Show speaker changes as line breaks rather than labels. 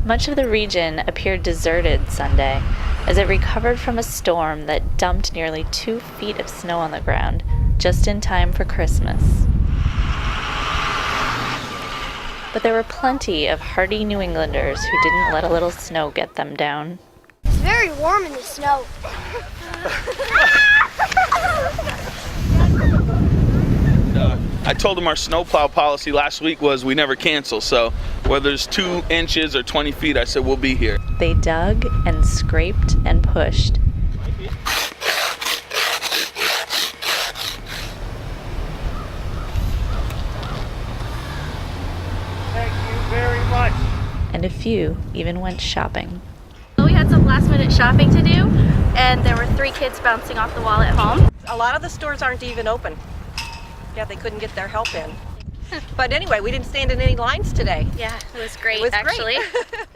Much of the region appeared deserted Sunday as it recovered from a storm that dumped nearly 2 feet of snow on the ground just in time for Christmas. But there were plenty of hardy New Englanders who didn't let a little snow get them down.
It's very warm in the snow.
I told them our snowplow policy last week was we never cancel, so whether it's 2 inches or 20 feet, I said we'll be here.
They dug and scraped and pushed.
Thank you very much.
And a few even went shopping.
We had some last minute shopping to do, and there were 3 kids bouncing off the wall at home.
A lot of the stores aren't even open. Yeah, they couldn't get their help in. But anyway, we didn't stand in any lines today.
Yeah, it was great,
It was
actually.
great.